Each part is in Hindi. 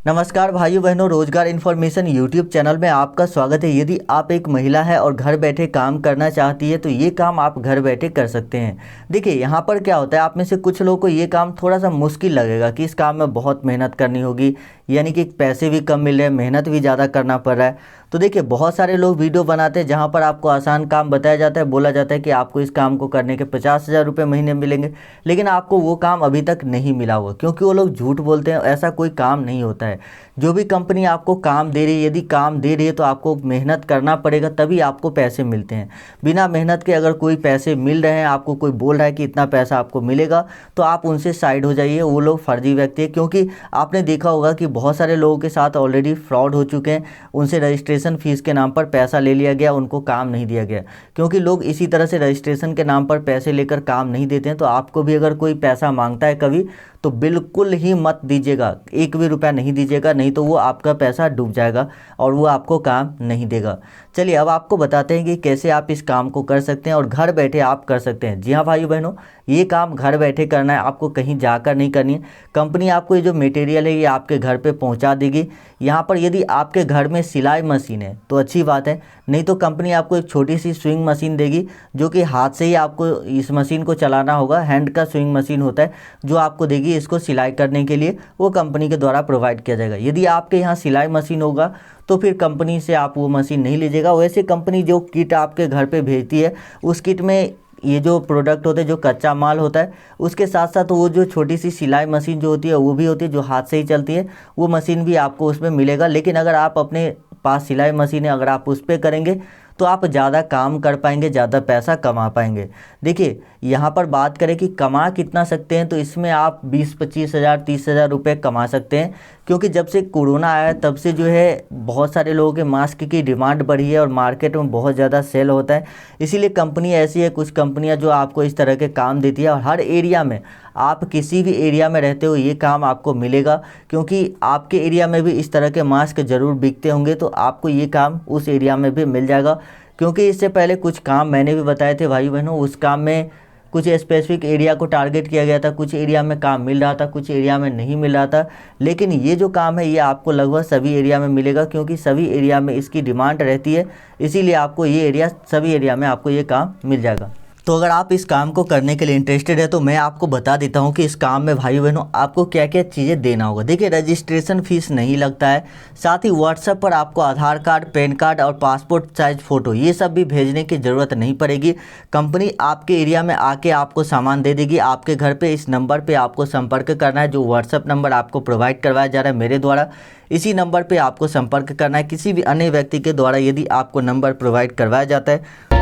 नमस्कार भाइयों बहनों, रोजगार इन्फॉर्मेशन यूट्यूब चैनल में आपका स्वागत है। यदि आप एक महिला है और घर बैठे काम करना चाहती है तो ये काम आप घर बैठे कर सकते हैं। देखिए यहाँ पर क्या होता है, आप में से कुछ लोगों को ये काम थोड़ा सा मुश्किल लगेगा कि इस काम में बहुत मेहनत करनी होगी, यानी कि पैसे भी कम मिल रहे हैं, मेहनत भी ज़्यादा करना पड़ रहा है। तो देखिए बहुत सारे लोग वीडियो बनाते हैं जहाँ पर आपको आसान काम बताया जाता है, बोला जाता है कि आपको इस काम को करने के 50,000 रुपये महीने मिलेंगे, लेकिन आपको वो काम अभी तक नहीं मिला होगा क्योंकि वो लोग झूठ बोलते हैं। ऐसा कोई काम नहीं होता है। जो भी कंपनी आपको काम दे रही है, यदि काम दे रही है तो आपको मेहनत करना पड़ेगा, तभी आपको पैसे मिलते हैं। बिना मेहनत के अगर कोई पैसे मिल रहे हैं, आपको कोई बोल रहा है कि इतना पैसा आपको मिलेगा, तो आप उनसे साइड हो जाइए। वो लोग फर्जी व्यक्ति है, क्योंकि आपने देखा होगा कि बहुत सारे लोगों के साथ ऑलरेडी फ्रॉड हो चुके हैं। उनसे रजिस्ट्रेशन फीस के नाम पर पैसा ले लिया गया, उनको काम नहीं दिया गया। क्योंकि लोग इसी तरह से रजिस्ट्रेशन के नाम पर पैसे लेकर काम नहीं देते हैं। तो आपको भी अगर कोई पैसा मांगता है कभी, तो बिल्कुल ही मत दीजिएगा, एक भी रुपया नहीं दीजिएगा, नहीं तो वो आपका पैसा डूब जाएगा और वो आपको काम नहीं देगा। चलिए अब आपको बताते हैं कि कैसे आप इस काम को कर सकते हैं और घर बैठे आप कर सकते हैं। जी हाँ भाइयों बहनों, ये काम घर बैठे करना है, आपको कहीं जाकर नहीं करनी है। कंपनी आपको ये जो मटेरियल है ये आपके घर पे पहुंचा देगी। यहाँ पर यदि आपके घर में सिलाई मशीन है तो अच्छी बात है, नहीं तो कंपनी आपको एक छोटी सी स्विंग मशीन देगी, जो कि हाथ से ही आपको इस मशीन को चलाना होगा। हैंड का स्विंग मशीन होता है जो आपको देगी, इसको सिलाई करने के लिए वो कंपनी के द्वारा प्रोवाइड किया जाएगा। यदि आपके यहाँ सिलाई मशीन होगा तो फिर कंपनी से आप वो मशीन नहीं लीजिएगा। वैसे कंपनी जो किट आपके घर पे भेजती है, उस किट में ये जो प्रोडक्ट होते हैं, जो कच्चा माल होता है, उसके साथ साथ वो जो छोटी सी सिलाई मशीन जो होती है वो भी होती है, जो हाथ से ही चलती है, वो मशीन भी आपको उसमें मिलेगा। लेकिन अगर आप अपने पास सिलाई मशीन है, अगर आप उस पर करेंगे तो आप ज़्यादा काम कर पाएंगे, ज़्यादा पैसा कमा पाएंगे। देखिए यहाँ पर बात करें कि कमा कितना सकते हैं, तो इसमें आप 20-25 हज़ार 30 हज़ार रुपये कमा सकते हैं। क्योंकि जब से कोरोना आया है तब से जो है बहुत सारे लोगों के मास्क की डिमांड बढ़ी है और मार्केट में बहुत ज़्यादा सेल होता है। इसीलिए कंपनी ऐसी है, कुछ कंपनियां जो आपको इस तरह के काम देती है और हर एरिया में, आप किसी भी एरिया में रहते हो ये काम आपको मिलेगा। क्योंकि आपके एरिया में भी इस तरह के मास्क ज़रूर बिकते होंगे, तो आपको ये काम उस एरिया में भी मिल जाएगा। क्योंकि इससे पहले कुछ काम मैंने भी बताए थे भाई बहनों, उस काम में कुछ स्पेसिफिक एरिया को टारगेट किया गया था, कुछ एरिया में काम मिल रहा था, कुछ एरिया में नहीं मिल रहा था। लेकिन ये जो काम है ये आपको लगभग सभी एरिया में मिलेगा, क्योंकि सभी एरिया में इसकी डिमांड रहती है। इसीलिए आपको ये एरिया, सभी एरिया में आपको ये काम मिल जाएगा। तो अगर आप इस काम को करने के लिए इंटरेस्टेड है तो मैं आपको बता देता हूं कि इस काम में भाई बहनों आपको क्या क्या चीज़ें देना होगा। देखिए रजिस्ट्रेशन फीस नहीं लगता है, साथ ही व्हाट्सएप पर आपको आधार कार्ड, पैन कार्ड और पासपोर्ट साइज फ़ोटो ये सब भी भेजने की ज़रूरत नहीं पड़ेगी। कंपनी आपके एरिया में आके आपको सामान दे देगी आपके घर पर। इस नंबर पर आपको संपर्क करना है, जो व्हाट्सएप नंबर आपको प्रोवाइड करवाया जा रहा है मेरे द्वारा, इसी नंबर पर आपको संपर्क करना है। किसी भी अन्य व्यक्ति के द्वारा यदि आपको नंबर प्रोवाइड करवाया जाता है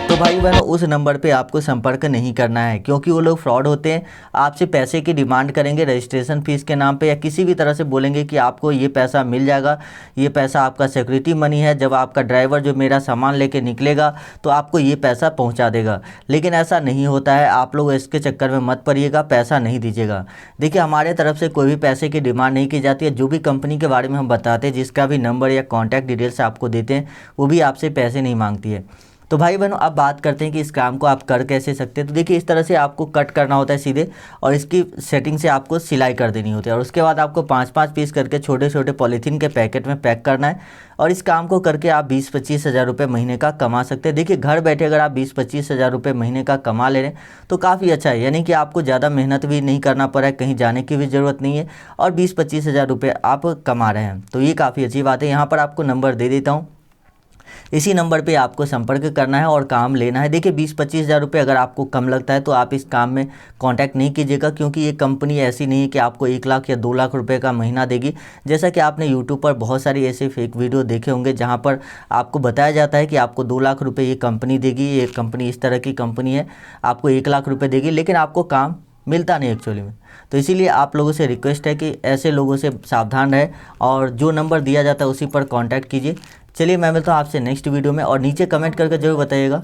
तो भाई बहनों उस नंबर पे आपको संपर्क नहीं करना है, क्योंकि वो लोग फ्रॉड होते हैं। आपसे पैसे की डिमांड करेंगे रजिस्ट्रेशन फीस के नाम पे, या किसी भी तरह से बोलेंगे कि आपको ये पैसा मिल जाएगा, ये पैसा आपका सिक्योरिटी मनी है, जब आपका ड्राइवर जो मेरा सामान लेके निकलेगा तो आपको ये पैसा पहुंचा देगा। लेकिन ऐसा नहीं होता है, आप लोग इसके चक्कर में मत पड़िएगा, पैसा नहीं दीजिएगा। देखिए हमारे तरफ से कोई भी पैसे की डिमांड नहीं की जाती है। जो भी कंपनी के बारे में हम बताते हैं, जिसका भी नंबर या कॉन्टैक्ट डिटेल्स आपको देते हैं, वो भी आपसे पैसे नहीं मांगती है। तो भाई बहनों अब बात करते हैं कि इस काम को आप कर कैसे सकते हैं। तो देखिए इस तरह से आपको कट करना होता है सीधे, और इसकी सेटिंग से आपको सिलाई कर देनी होती है, और उसके बाद आपको 5-5 पीस करके छोटे छोटे पॉलीथीन के पैकेट में पैक करना है। और इस काम को करके आप 20-25 हज़ार रुपये महीने का कमा सकते हैं। देखिए घर बैठे अगर आप 20-25 हज़ार रुपये महीने का कमा ले रहे हैं तो काफ़ी अच्छा है, यानी कि आपको ज़्यादा मेहनत भी नहीं करना पड़ा है, कहीं जाने की भी ज़रूरत नहीं है, और 20-25 हज़ार रुपये आप कमा रहे हैं, तो ये काफ़ी अच्छी बात है। यहाँ पर आपको नंबर दे देता हूँ, इसी नंबर पे आपको संपर्क करना है और काम लेना है। देखिए 20-25 हज़ार रुपये अगर आपको कम लगता है तो आप इस काम में कांटेक्ट नहीं कीजिएगा, क्योंकि ये कंपनी ऐसी नहीं है कि आपको 1 लाख या 2 लाख रुपए का महीना देगी। जैसा कि आपने यूट्यूब पर बहुत सारी ऐसे फेक वीडियो देखे होंगे जहाँ पर आपको बताया जाता है कि आपको 2 लाख रुपये ये कंपनी देगी, ये कंपनी इस तरह की कंपनी है, आपको 1 लाख रुपये देगी, लेकिन आपको काम मिलता नहीं एक्चुअली में। तो इसीलिए आप लोगों से रिक्वेस्ट है कि ऐसे लोगों से सावधान रहे, और जो नंबर दिया जाता है उसी पर कांटेक्ट कीजिए। चलिए मैं मिलता हूँ आपसे नेक्स्ट वीडियो में, और नीचे कमेंट करके जरूर बताइएगा